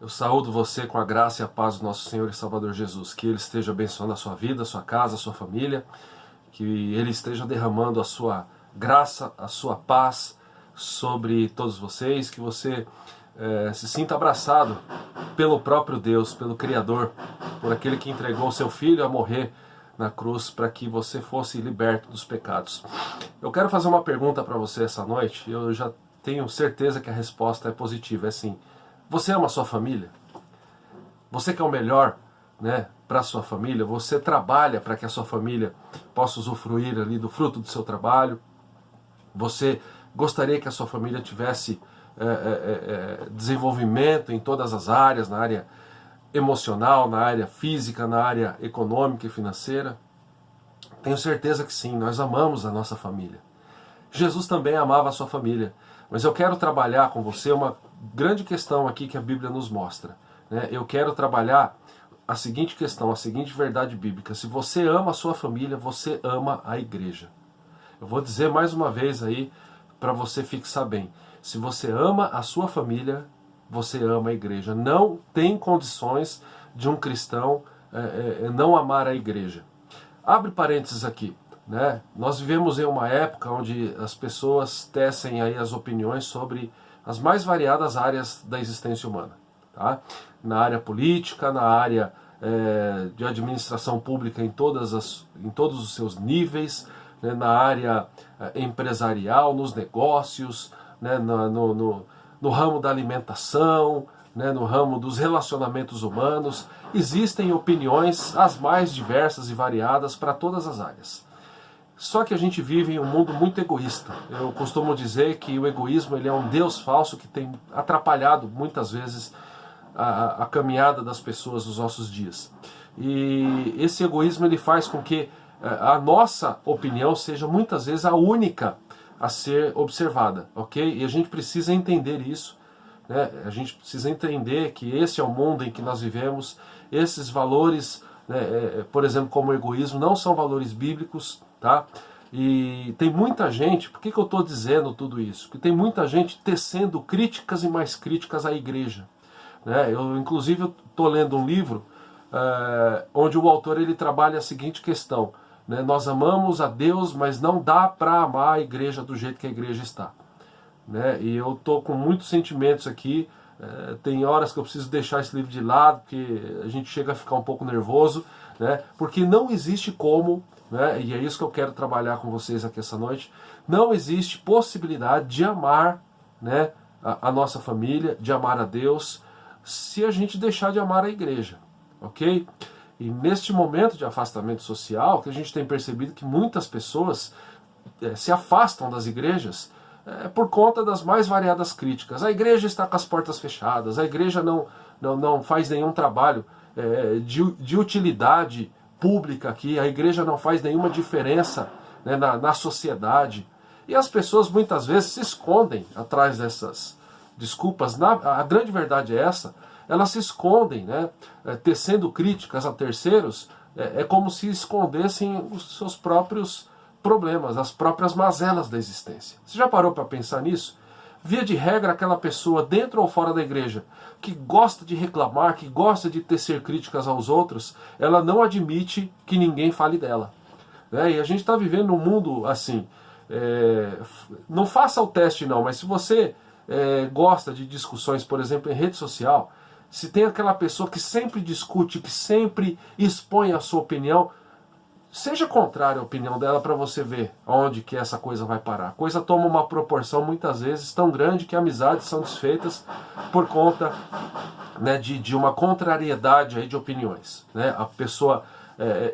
Eu saúdo você com a graça e a paz do nosso Senhor e Salvador Jesus. Que Ele esteja abençoando a sua vida, a sua casa, a sua família. Que Ele esteja derramando a sua graça, a sua paz sobre todos vocês. Que você se sinta abraçado pelo próprio Deus, pelo Criador, por aquele que entregou o seu Filho a morrer na cruz para que você fosse liberto dos pecados. Eu quero fazer uma pergunta para você essa noite. Eu já tenho certeza que a resposta é positiva. É sim. Você ama a sua família? Você quer o melhor, né, para a sua família? Você trabalha para que a sua família possa usufruir ali do fruto do seu trabalho? Você gostaria que a sua família tivesse desenvolvimento em todas as áreas, na área emocional, na área física, na área econômica e financeira? Tenho certeza que sim, nós amamos a nossa família. Jesus também amava a sua família. Mas eu quero trabalhar com você uma grande questão aqui que a Bíblia nos mostra, né? Eu quero trabalhar a seguinte questão, a seguinte verdade bíblica. Se você ama a sua família, você ama a igreja. Eu vou dizer mais uma vez aí para você fixar bem. Se você ama a sua família, você ama a igreja. Não tem condições de um cristão não amar a igreja. Abre parênteses aqui. Né? Nós vivemos em uma época onde as pessoas tecem aí as opiniões sobre as mais variadas áreas da existência humana. Tá? Na área política, na área de administração pública em todos os seus níveis, né? Na área empresarial, nos negócios, né? No ramo da alimentação, né? No ramo dos relacionamentos humanos. Existem opiniões as mais diversas e variadas para todas as áreas. Só que a gente vive em um mundo muito egoísta. Eu costumo dizer que o egoísmo ele é um Deus falso que tem atrapalhado muitas vezes a caminhada das pessoas nos nossos dias. E esse egoísmo ele faz com que a nossa opinião seja muitas vezes a única a ser observada, ok? E a gente precisa entender isso, né? A gente precisa entender que esse é o mundo em que nós vivemos. Esses valores, né, por exemplo, como o egoísmo, não são valores bíblicos. Tá? E tem muita gente, por que eu estou dizendo tudo isso? Porque tem muita gente tecendo críticas e mais críticas à igreja. Né? Eu, inclusive, estou lendo um livro onde o autor ele trabalha a seguinte questão. Né? Nós amamos a Deus, mas não dá para amar a igreja do jeito que a igreja está. Né? E eu estou com muitos sentimentos aqui. Tem horas que eu preciso deixar esse livro de lado, porque a gente chega a ficar um pouco nervoso, né? Porque não existe como, né? E é isso que eu quero trabalhar com vocês aqui essa noite, não existe possibilidade de amar, né, a nossa família, de amar a Deus, se a gente deixar de amar a igreja, ok? E neste momento de afastamento social, que a gente tem percebido que muitas pessoas se afastam das igrejas, por conta das mais variadas críticas. A igreja está com as portas fechadas, a igreja não faz nenhum trabalho de utilidade pública aqui, a igreja não faz nenhuma diferença, né, na sociedade. E as pessoas muitas vezes se escondem atrás dessas desculpas. A grande verdade é essa, elas se escondem, né, tecendo críticas a terceiros, é como se escondessem os seus próprios problemas, as próprias mazelas da existência. Você já parou para pensar nisso? Via de regra, aquela pessoa, dentro ou fora da igreja, que gosta de reclamar, que gosta de tecer críticas aos outros, ela não admite que ninguém fale dela. Né? E a gente está vivendo um mundo assim. Não faça o teste não, mas se você gosta de discussões, por exemplo, em rede social, se tem aquela pessoa que sempre discute, que sempre expõe a sua opinião, seja contrário à opinião dela para você ver aonde que essa coisa vai parar. A coisa toma uma proporção muitas vezes tão grande que amizades são desfeitas por conta, né, de uma contrariedade aí de opiniões. Né? A pessoa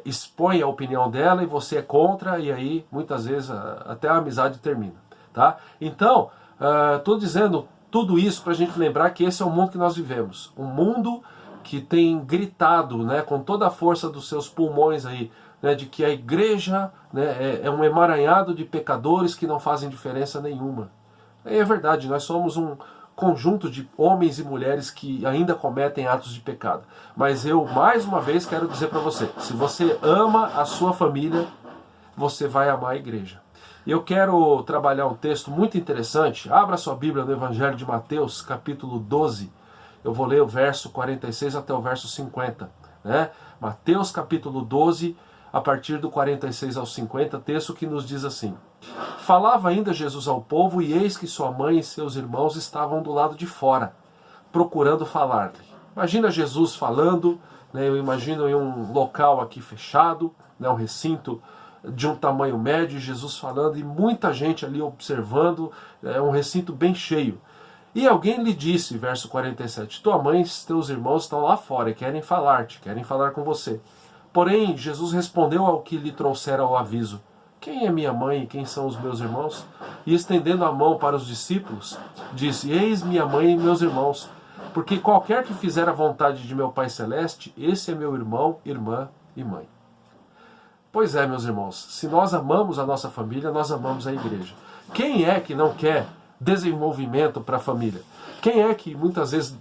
expõe a opinião dela e você é contra, e aí muitas vezes até a amizade termina. Tá? Então, estou dizendo tudo isso para a gente lembrar que esse é o mundo que nós vivemos. Um mundo que tem gritado, né, com toda a força dos seus pulmões aí, né, de que a igreja, né, é um emaranhado de pecadores que não fazem diferença nenhuma. É verdade, nós somos um conjunto de homens e mulheres que ainda cometem atos de pecado. Mas eu, mais uma vez, quero dizer para você, se você ama a sua família, você vai amar a igreja. E eu quero trabalhar um texto muito interessante. Abra sua Bíblia no Evangelho de Mateus, capítulo 12, Eu vou ler o verso 46 até o verso 50. Né? Mateus capítulo 12, a partir do 46 ao 50, texto que nos diz assim: Falava ainda Jesus ao povo, e eis que sua mãe e seus irmãos estavam do lado de fora, procurando falar-lhe. Imagina Jesus falando, né? Eu imagino em um local aqui fechado, né? Um recinto de um tamanho médio, Jesus falando, e muita gente ali observando, um recinto bem cheio. E alguém lhe disse, verso 47, tua mãe e teus irmãos estão lá fora e querem falar-te, querem falar com você. Porém, Jesus respondeu ao que lhe trouxera o aviso, quem é minha mãe e quem são os meus irmãos? E estendendo a mão para os discípulos, disse, eis minha mãe e meus irmãos, porque qualquer que fizer a vontade de meu Pai Celeste, esse é meu irmão, irmã e mãe. Pois é, meus irmãos, se nós amamos a nossa família, nós amamos a igreja. Quem é que não quer desenvolvimento para a família? Quem é que muitas vezes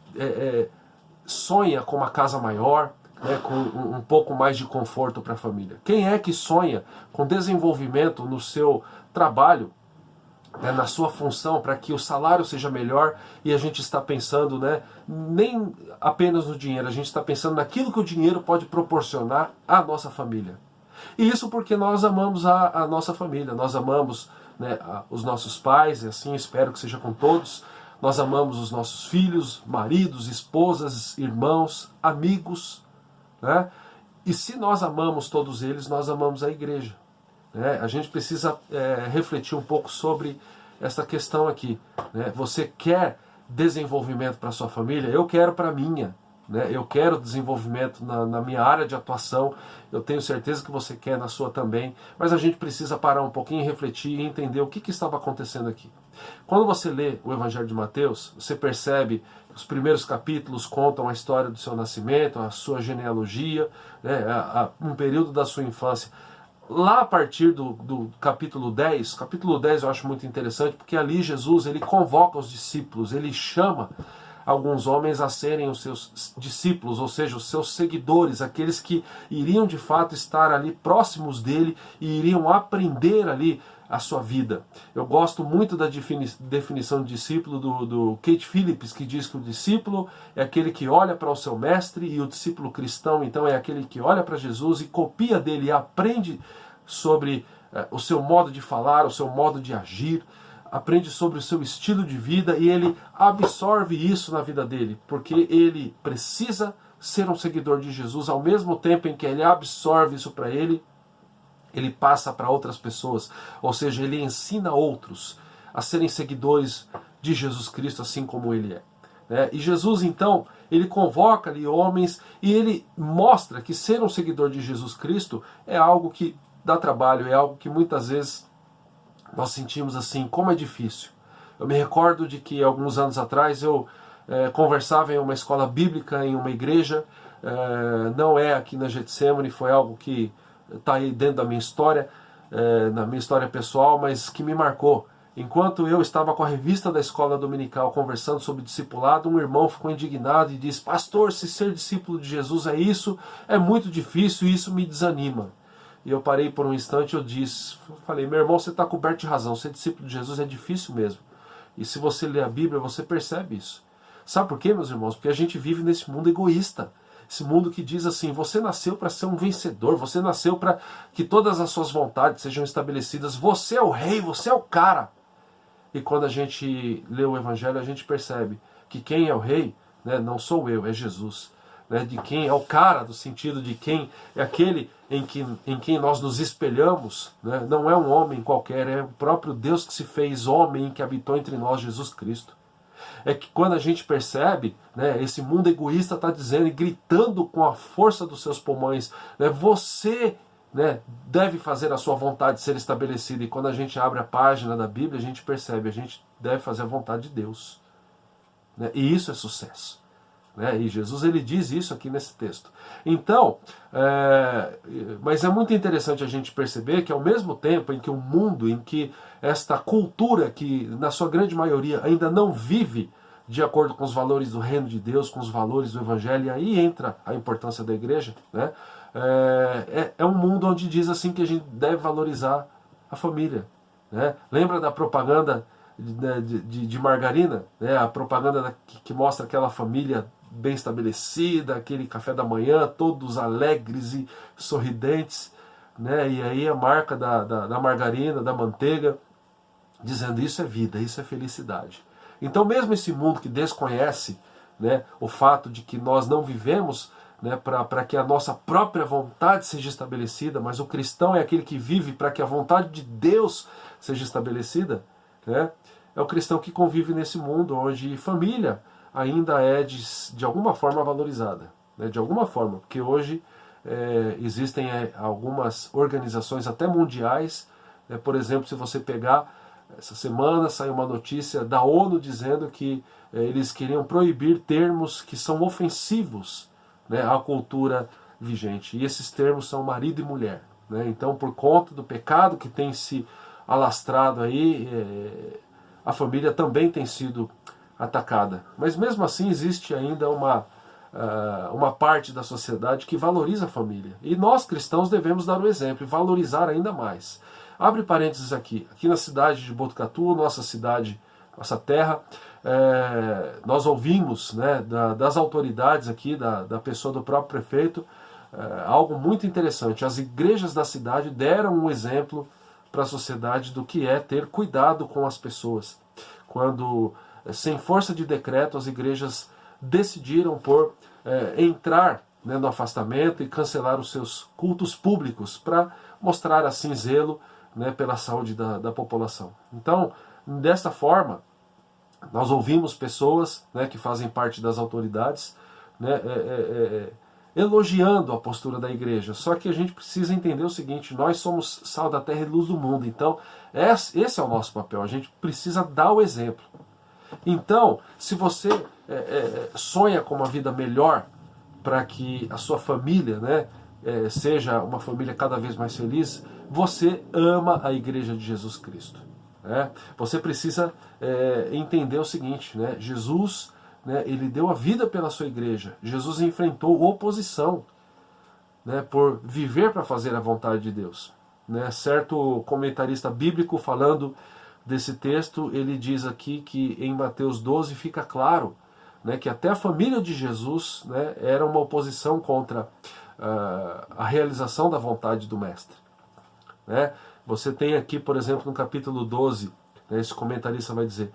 sonha com uma casa maior, né, com um pouco mais de conforto para a família? Quem é que sonha com desenvolvimento no seu trabalho, né, na sua função, para que o salário seja melhor, e a gente está pensando, né, nem apenas no dinheiro, a gente está pensando naquilo que o dinheiro pode proporcionar à nossa família. E isso porque nós amamos a nossa família, nós amamos, né, os nossos pais, e assim espero que seja com todos, nós amamos os nossos filhos, maridos, esposas, irmãos, amigos, né? E se nós amamos todos eles, nós amamos a igreja. Né? A gente precisa refletir um pouco sobre essa questão aqui. Né? Você quer desenvolvimento para a sua família? Eu quero para a minha. Né? Eu quero desenvolvimento na minha área de atuação, eu tenho certeza que você quer na sua também, mas a gente precisa parar um pouquinho, refletir e entender o que estava acontecendo aqui. Quando você lê o Evangelho de Mateus, você percebe que os primeiros capítulos contam a história do seu nascimento, a sua genealogia, né? Um período da sua infância. Lá a partir do capítulo 10 eu acho muito interessante, porque ali Jesus ele convoca os discípulos, ele chama alguns homens a serem os seus discípulos, ou seja, os seus seguidores, aqueles que iriam de fato estar ali próximos dele e iriam aprender ali a sua vida. Eu gosto muito da definição de discípulo do Kate Phillips, que diz que o discípulo é aquele que olha para o seu mestre, e o discípulo cristão então é aquele que olha para Jesus e copia dele e aprende sobre o seu modo de falar, o seu modo de agir, aprende sobre o seu estilo de vida e ele absorve isso na vida dele, porque ele precisa ser um seguidor de Jesus. Ao mesmo tempo em que ele absorve isso para ele, ele passa para outras pessoas, ou seja, ele ensina outros a serem seguidores de Jesus Cristo, assim como ele é. E Jesus então, ele convoca ali homens e ele mostra que ser um seguidor de Jesus Cristo é algo que dá trabalho, é algo que muitas vezes nós sentimos assim, como é difícil. Eu me recordo de que alguns anos atrás eu conversava em uma escola bíblica, em uma igreja, não é aqui na Getsemane, foi algo que está aí dentro da minha história, na minha história pessoal, mas que me marcou. Enquanto eu estava com a revista da escola dominical conversando sobre discipulado, um irmão ficou indignado e disse, pastor, se ser discípulo de Jesus é isso, é muito difícil e isso me desanima. E eu parei por um instante e falei, meu irmão, você está coberto de razão, ser discípulo de Jesus é difícil mesmo. E se você lê a Bíblia, você percebe isso. Sabe por quê, meus irmãos? Porque a gente vive nesse mundo egoísta. Esse mundo que diz assim, você nasceu para ser um vencedor, você nasceu para que todas as suas vontades sejam estabelecidas, você é o rei, você é o cara. E quando a gente lê o Evangelho, a gente percebe que quem é o rei, né, não sou eu, é Jesus. Né, de quem é o cara, do sentido de quem é aquele em quem nós nos espelhamos, né, não é um homem qualquer, é o próprio Deus que se fez homem, que habitou entre nós, Jesus Cristo. É que quando a gente percebe, né, esse mundo egoísta está dizendo e gritando com a força dos seus pulmões, né, você, né, deve fazer a sua vontade ser estabelecida. E quando a gente abre a página da Bíblia, a gente percebe, a gente deve fazer a vontade de Deus. Né, e isso é sucesso. E Jesus ele diz isso aqui nesse texto. Então, mas é muito interessante a gente perceber que ao mesmo tempo em que o mundo, em que esta cultura que na sua grande maioria ainda não vive de acordo com os valores do reino de Deus, com os valores do Evangelho, e aí entra a importância da igreja, né? É um mundo onde diz assim que a gente deve valorizar a família. Né? Lembra da propaganda de margarina, né? A propaganda que mostra aquela família bem estabelecida, aquele café da manhã, todos alegres e sorridentes, né? E aí a marca da margarina, da manteiga, dizendo isso é vida, isso é felicidade. Então mesmo esse mundo que desconhece, né, o fato de que nós não vivemos, né, para que a nossa própria vontade seja estabelecida, mas o cristão é aquele que vive para que a vontade de Deus seja estabelecida, né? É o cristão que convive nesse mundo onde família ainda é de alguma forma valorizada, né? De alguma forma, porque hoje existem algumas organizações até mundiais, por exemplo, se você pegar, essa semana saiu uma notícia da ONU dizendo que eles queriam proibir termos que são ofensivos, né, à cultura vigente. E esses termos são marido e mulher, né? Então, por conta do pecado que tem se alastrado aí, a família também tem sido atacada. Mas mesmo assim existe ainda uma parte da sociedade que valoriza a família. E nós cristãos devemos dar o exemplo e valorizar ainda mais. Abre parênteses aqui. Aqui na cidade de Botucatu, nossa cidade, nossa terra, nós ouvimos, né, das autoridades aqui, da pessoa do próprio prefeito, algo muito interessante. As igrejas da cidade deram um exemplo para a sociedade do que é ter cuidado com as pessoas. Quando, sem força de decreto, as igrejas decidiram por entrar, né, no afastamento e cancelar os seus cultos públicos para mostrar assim zelo, né, pela saúde da população. Então, desta forma, nós ouvimos pessoas, né, que fazem parte das autoridades, né, elogiando a postura da igreja. Só que a gente precisa entender o seguinte: nós somos sal da terra e luz do mundo. Então, esse é o nosso papel. A gente precisa dar o exemplo. Então, se você sonha com uma vida melhor para que a sua família, né, seja uma família cada vez mais feliz, você ama a Igreja de Jesus Cristo. Né? Você precisa entender o seguinte, né? Jesus, né, ele deu a vida pela sua igreja. Jesus enfrentou oposição, né, por viver para fazer a vontade de Deus. Né? Certo comentarista bíblico, falando desse texto, ele diz aqui que em Mateus 12 fica claro, né, que até a família de Jesus, né, era uma oposição contra a realização da vontade do Mestre. Né? Você tem aqui, por exemplo, no capítulo 12, né, esse comentarista vai dizer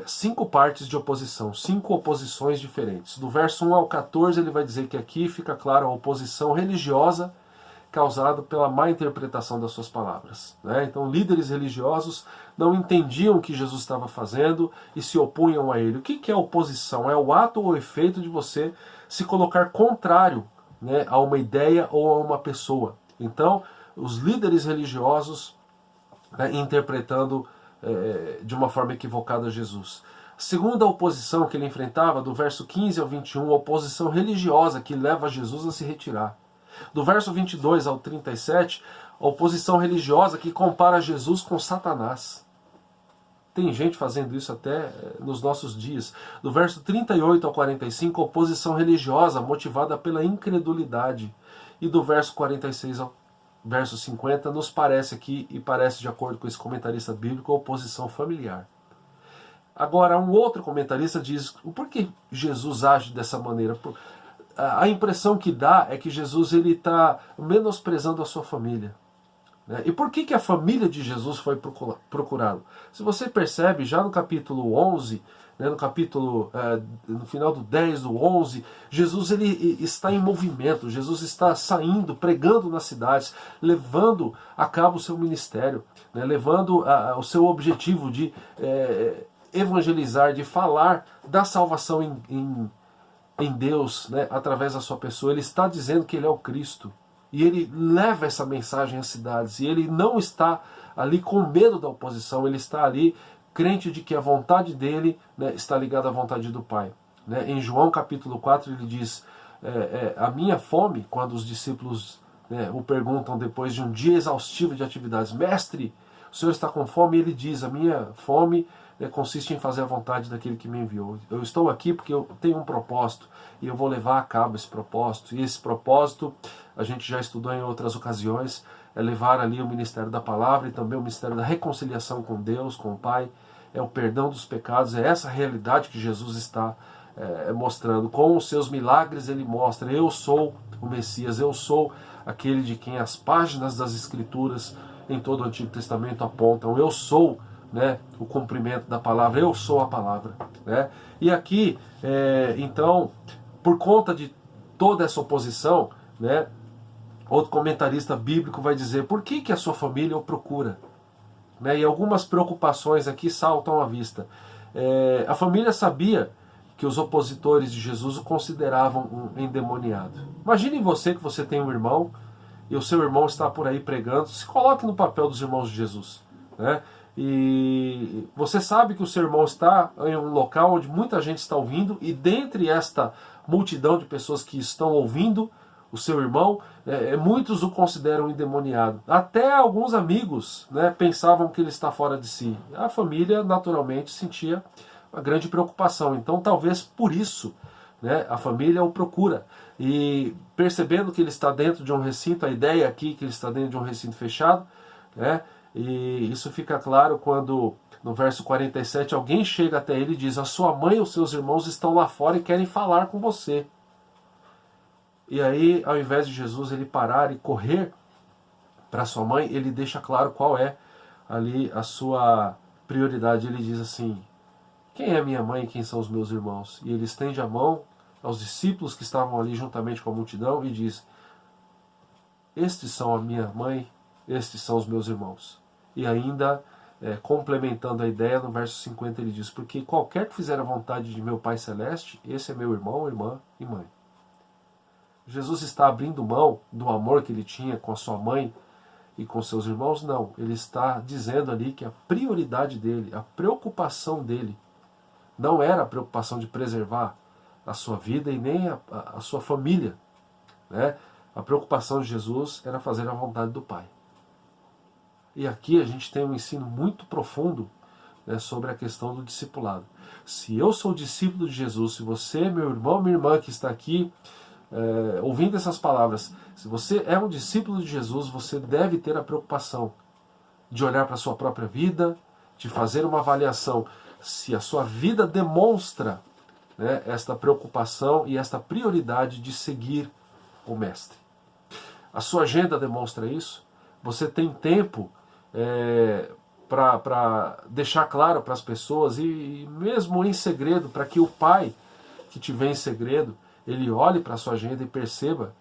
5 partes de oposição, 5 oposições diferentes. Do verso 1 ao 14 ele vai dizer que aqui fica claro a oposição religiosa causada pela má interpretação das suas palavras. Né? Então, líderes religiosos não entendiam o que Jesus estava fazendo e se opunham a ele. O que é oposição? É o ato ou o efeito de você se colocar contrário, né, a uma ideia ou a uma pessoa. Então, os líderes religiosos, né, interpretando de uma forma equivocada Jesus. Segunda oposição que ele enfrentava, do verso 15 ao 21, a oposição religiosa que leva Jesus a se retirar. Do verso 22 ao 37, a oposição religiosa que compara Jesus com Satanás. Tem gente fazendo isso até nos nossos dias. Do verso 38 ao 45, a oposição religiosa motivada pela incredulidade. E do verso 46 ao verso 50, nos parece aqui, e parece de acordo com esse comentarista bíblico, a oposição familiar. Agora, um outro comentarista diz, por que Jesus age dessa maneira? A impressão que dá é que Jesus está menosprezando a sua família. Né? E por que a família de Jesus foi procurá-lo? Se você percebe, já no capítulo 11, né, no final do 10, do 11, Jesus ele está em movimento, Jesus está saindo, pregando nas cidades, levando a cabo o seu ministério, né, levando o seu objetivo de evangelizar, de falar da salvação em Deus, né, através da sua pessoa. Ele está dizendo que ele é o Cristo. E ele leva essa mensagem às cidades. E ele não está ali com medo da oposição. Ele está ali crente de que a vontade dele, né, está ligada à vontade do Pai. Né? Em João capítulo 4 ele diz, a minha fome, quando os discípulos, né, o perguntam depois de um dia exaustivo de atividades, mestre, o Senhor está com fome? E ele diz, a minha fome consiste em fazer a vontade daquele que me enviou. Eu estou aqui porque eu tenho um propósito e eu vou levar a cabo esse propósito. E esse propósito, a gente já estudou em outras ocasiões, é levar ali o ministério da palavra e também o ministério da reconciliação com Deus, com o Pai. é o perdão dos pecados, é essa realidade que Jesus está mostrando. Com os seus milagres ele mostra: eu sou o Messias, eu sou aquele de quem as páginas das Escrituras em todo o Antigo Testamento apontam, eu sou, né, o cumprimento da palavra, eu sou a palavra, né? E aqui, então, por conta de toda essa oposição, né, outro comentarista bíblico vai dizer: por que a sua família o procura? Né? E algumas preocupações aqui saltam à vista. A família sabia que os opositores de Jesus o consideravam um endemoniado. Imagine você que você tem um irmão e o seu irmão está por aí pregando. Se coloque no papel dos irmãos de Jesus, né? E você sabe que o seu irmão está em um local onde muita gente está ouvindo, e dentre esta multidão de pessoas que estão ouvindo o seu irmão, muitos o consideram endemoniado. Até alguns amigos, né, pensavam que ele está fora de si. A família naturalmente sentia uma grande preocupação. Então talvez por isso, né, a família o procura. E percebendo que ele está dentro de um recinto, a ideia aqui é que ele está dentro de um recinto fechado, né, e isso fica claro quando no verso 47 alguém chega até ele e diz: a sua mãe e os seus irmãos estão lá fora e querem falar com você. E aí, ao invés de Jesus ele parar e correr para sua mãe, ele deixa claro qual é ali a sua prioridade. Ele diz assim: quem é minha mãe e quem são os meus irmãos? E ele estende a mão aos discípulos que estavam ali juntamente com a multidão e diz: estes são a minha mãe, estes são os meus irmãos. E ainda, complementando a ideia, no verso 50 ele diz: porque qualquer que fizer a vontade de meu Pai Celeste, esse é meu irmão, irmã e mãe. Jesus está abrindo mão do amor que ele tinha com a sua mãe e com seus irmãos? Não. Ele está dizendo ali que a prioridade dele, a preocupação dele, não era a preocupação de preservar a sua vida e nem a sua família, né? A preocupação de Jesus era fazer a vontade do Pai. E aqui a gente tem um ensino muito profundo, né, sobre a questão do discipulado. Se eu sou discípulo de Jesus, se você, meu irmão, minha irmã que está aqui, ouvindo essas palavras, se você é um discípulo de Jesus, você deve ter a preocupação de olhar para a sua própria vida, de fazer uma avaliação se a sua vida demonstra, né, esta preocupação e esta prioridade de seguir o Mestre. A sua agenda demonstra isso? Você tem tempo para deixar claro para as pessoas, e mesmo em segredo, para que o Pai que te vê em segredo, ele olhe para a sua agenda e perceba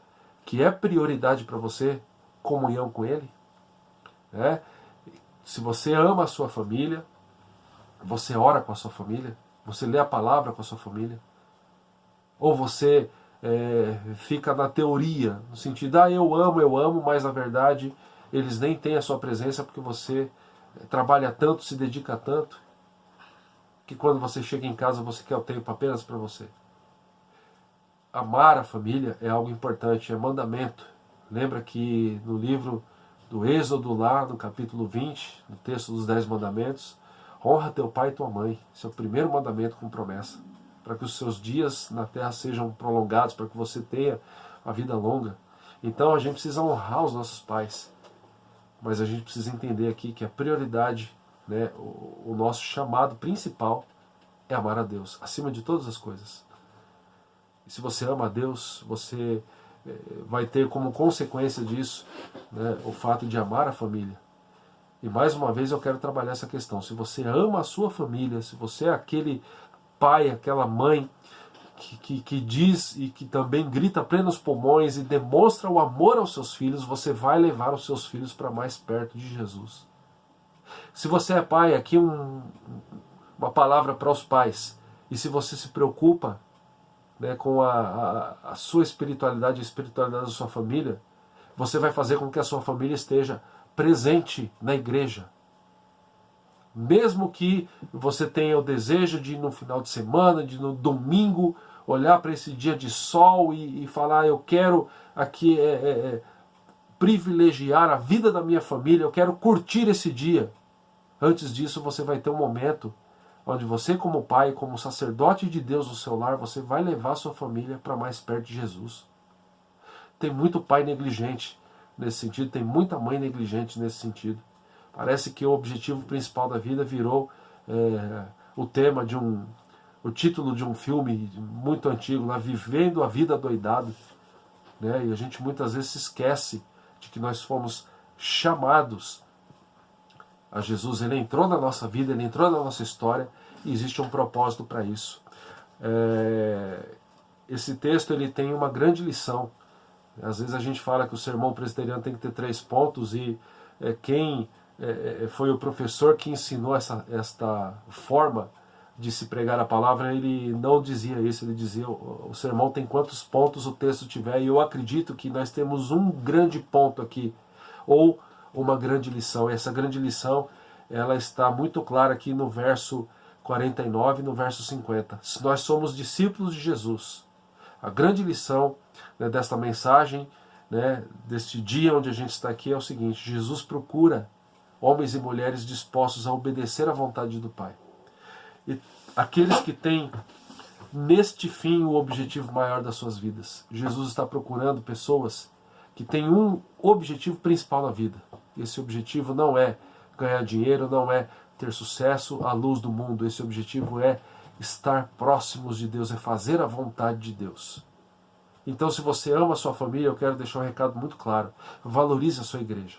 que é prioridade para você comunhão com Ele? Né? Se você ama a sua família, você ora com a sua família, você lê a palavra com a sua família, ou você fica na teoria, no sentido, eu amo, mas na verdade eles nem têm a sua presença porque você trabalha tanto, se dedica tanto, que quando você chega em casa você quer o tempo apenas para você. Amar a família é algo importante, é mandamento. Lembra que no livro do Êxodo, lá no capítulo 20, no texto dos 10 mandamentos, honra teu pai e tua mãe. Esse é o primeiro mandamento com promessa, para que os seus dias na terra sejam prolongados, para que você tenha a vida longa. Então a gente precisa honrar os nossos pais, mas a gente precisa entender aqui que a prioridade, né, o nosso chamado principal é amar a Deus, acima de todas as coisas. E se você ama a Deus, você vai ter como consequência disso, né, o fato de amar a família. E mais uma vez eu quero trabalhar essa questão. Se você ama a sua família, se você é aquele pai, aquela mãe que diz e que também grita a plenos pulmões e demonstra o amor aos seus filhos, você vai levar os seus filhos para mais perto de Jesus. Se você é pai, aqui uma palavra para os pais. E se você se preocupa, né, com a sua espiritualidade, a espiritualidade da sua família, você vai fazer com que a sua família esteja presente na igreja. Mesmo que você tenha o desejo de no final de semana, de no domingo, olhar para esse dia de sol e falar: eu quero aqui privilegiar a vida da minha família, eu quero curtir esse dia. Antes disso você vai ter um momento onde você, como pai, como sacerdote de Deus no seu lar, você vai levar a sua família para mais perto de Jesus. Tem muito pai negligente nesse sentido, tem muita mãe negligente nesse sentido. Parece que o objetivo principal da vida virou o tema o título de um filme muito antigo, lá, Vivendo a Vida Doidado, né? E a gente muitas vezes se esquece de que nós fomos chamados a Jesus. Ele entrou na nossa vida, ele entrou na nossa história, e existe um propósito para isso. Esse texto ele tem uma grande lição. Às vezes a gente fala que o sermão presbiteriano tem que ter 3 pontos, e quem foi o professor que ensinou esta forma de se pregar a palavra, ele não dizia isso, ele dizia: o sermão tem quantos pontos o texto tiver, e eu acredito que nós temos um grande ponto aqui, ou uma grande lição. E essa grande lição, ela está muito clara aqui no verso 49 e no verso 50. Se nós somos discípulos de Jesus, a grande lição, né, desta mensagem, né, deste dia onde a gente está aqui, é o seguinte: Jesus procura homens e mulheres dispostos a obedecer à vontade do Pai. E aqueles que têm neste fim o objetivo maior das suas vidas. Jesus está procurando pessoas que têm um objetivo principal na vida. Esse objetivo não é ganhar dinheiro, não é ter sucesso à luz do mundo. Esse objetivo é estar próximos de Deus, é fazer a vontade de Deus. Então, se você ama a sua família, eu quero deixar um recado muito claro: valorize a sua igreja.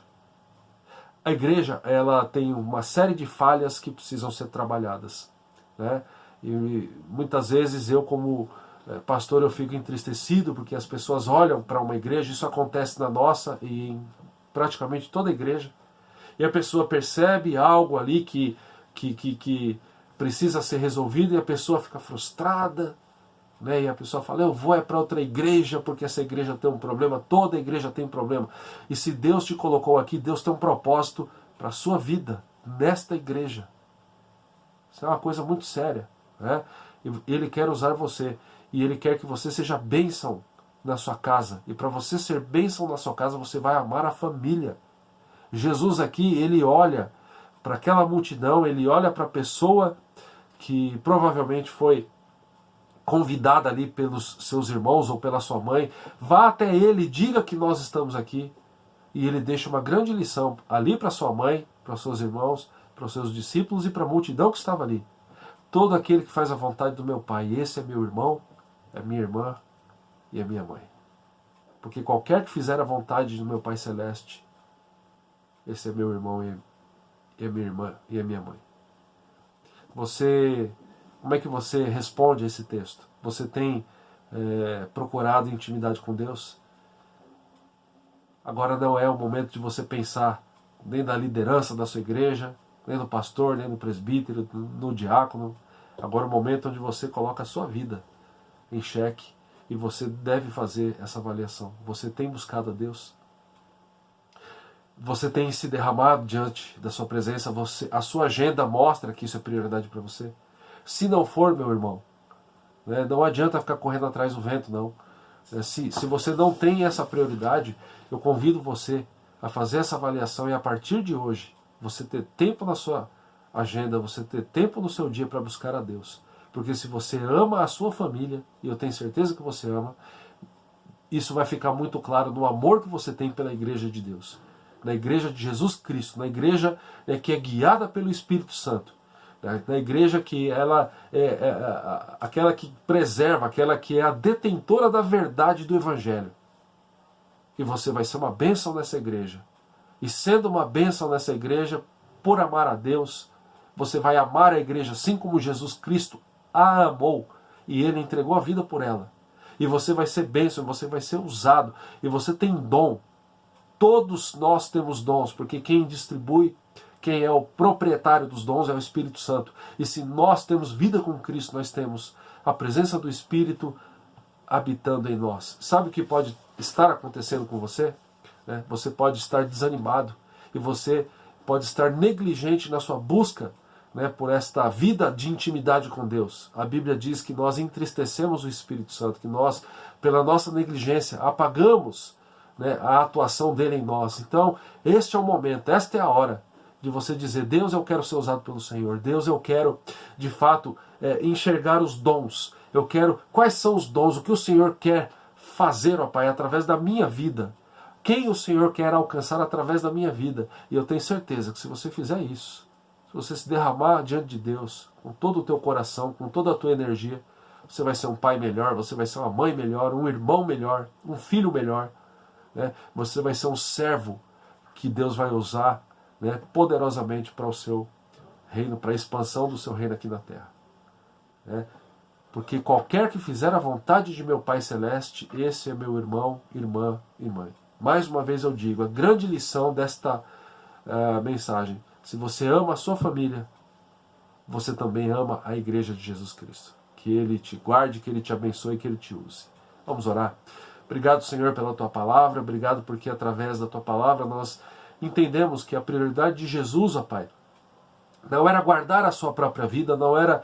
A igreja, ela tem uma série de falhas que precisam ser trabalhadas, né? E muitas vezes eu, como pastor, eu fico entristecido porque as pessoas olham para uma igreja. Isso acontece na nossa e em praticamente toda a igreja, e a pessoa percebe algo ali que precisa ser resolvido, e a pessoa fica frustrada, né? E a pessoa fala: eu vou para outra igreja porque essa igreja tem um problema. Toda igreja tem um problema. E se Deus te colocou aqui, Deus tem um propósito para a sua vida nesta igreja. Isso é uma coisa muito séria, né? Ele quer usar você, e Ele quer que você seja bênção na sua casa. E para você ser bênção na sua casa, você vai amar a família. Jesus aqui, ele olha para aquela multidão, ele olha para a pessoa que provavelmente foi convidada ali pelos seus irmãos ou pela sua mãe. Vá até ele, diga que nós estamos aqui. E ele deixa uma grande lição ali para sua mãe, para os seus irmãos, para os seus discípulos e para a multidão que estava ali. Todo aquele que faz a vontade do meu Pai, esse é meu irmão, é minha irmã e é minha mãe. Porque qualquer que fizer a vontade do meu Pai Celeste, esse é meu irmão e é minha irmã e é minha mãe. Como é que você responde a esse texto? Você tem procurado intimidade com Deus? Agora não é o momento de você pensar nem na liderança da sua igreja, nem no pastor, nem no presbítero, no diácono. Agora é o momento onde você coloca a sua vida em xeque, e você deve fazer essa avaliação. Você tem buscado a Deus? Você tem se derramado diante da sua presença? A sua agenda mostra que isso é prioridade para você? Se não for, meu irmão, né, não adianta ficar correndo atrás do vento, não. Se você não tem essa prioridade, eu convido você a fazer essa avaliação, e a partir de hoje, você ter tempo na sua agenda, você ter tempo no seu dia para buscar a Deus. Porque se você ama a sua família, e eu tenho certeza que você ama, isso vai ficar muito claro no amor que você tem pela igreja de Deus, na igreja de Jesus Cristo, na igreja que é guiada pelo Espírito Santo, na igreja que ela é aquela que preserva, aquela que é a detentora da verdade do Evangelho. E você vai ser uma bênção nessa igreja. E sendo uma bênção nessa igreja, por amar a Deus, você vai amar a igreja assim como Jesus Cristo a amou, e Ele entregou a vida por ela. E você vai ser bênção, você vai ser usado, e você tem dom. Todos nós temos dons, porque quem distribui, quem é o proprietário dos dons é o Espírito Santo. E se nós temos vida com Cristo, nós temos a presença do Espírito habitando em nós. Sabe o que pode estar acontecendo com você? Você pode estar desanimado, e você pode estar negligente na sua busca, por esta vida de intimidade com Deus. A Bíblia diz que nós entristecemos o Espírito Santo, que nós, pela nossa negligência, apagamos a atuação dele em nós. Então, este é o momento, esta é a hora de você dizer: Deus, eu quero ser usado pelo Senhor. Deus, eu quero, de fato, enxergar os dons. Eu quero, quais são os dons, o que o Senhor quer fazer, ó Pai, através da minha vida. Quem o Senhor quer alcançar através da minha vida. E eu tenho certeza que se você fizer isso, se você se derramar diante de Deus, com todo o teu coração, com toda a tua energia, você vai ser um pai melhor, você vai ser uma mãe melhor, um irmão melhor, um filho melhor, né? Você vai ser um servo que Deus vai usar, né, poderosamente para o seu reino, para a expansão do seu reino aqui na terra, né? Porque qualquer que fizer a vontade de meu Pai Celeste, esse é meu irmão, irmã e mãe. Mais uma vez eu digo, a grande lição desta mensagem: se você ama a sua família, você também ama a Igreja de Jesus Cristo. Que Ele te guarde, que Ele te abençoe, que Ele te use. Vamos orar? Obrigado, Senhor, pela Tua Palavra, obrigado porque através da Tua Palavra nós entendemos que a prioridade de Jesus, ó Pai, não era guardar a sua própria vida, não era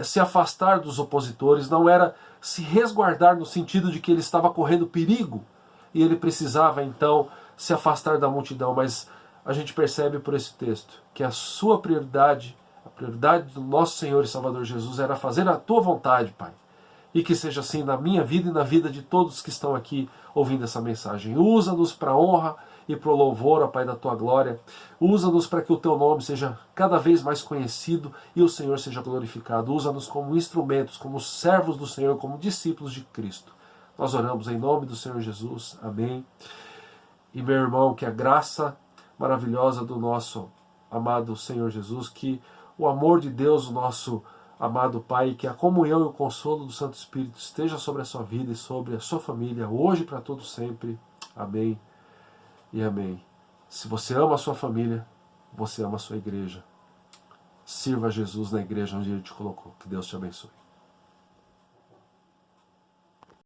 se afastar dos opositores, não era se resguardar no sentido de que ele estava correndo perigo e ele precisava então se afastar da multidão, mas a gente percebe por esse texto que a sua prioridade, a prioridade do nosso Senhor e Salvador Jesus era fazer a tua vontade, Pai. E que seja assim na minha vida e na vida de todos que estão aqui ouvindo essa mensagem. Usa-nos para a honra e para o louvor, ó Pai, da Tua glória. Usa-nos para que o Teu nome seja cada vez mais conhecido e o Senhor seja glorificado. Usa-nos como instrumentos, como servos do Senhor, como discípulos de Cristo. Nós oramos em nome do Senhor Jesus. Amém. E meu irmão, que a graça maravilhosa do nosso amado Senhor Jesus, que o amor de Deus, o nosso amado Pai, que a comunhão e o consolo do Santo Espírito esteja sobre a sua vida e sobre a sua família, hoje e para todo sempre. Amém e amém. Se você ama a sua família, você ama a sua igreja. Sirva a Jesus na igreja onde Ele te colocou. Que Deus te abençoe.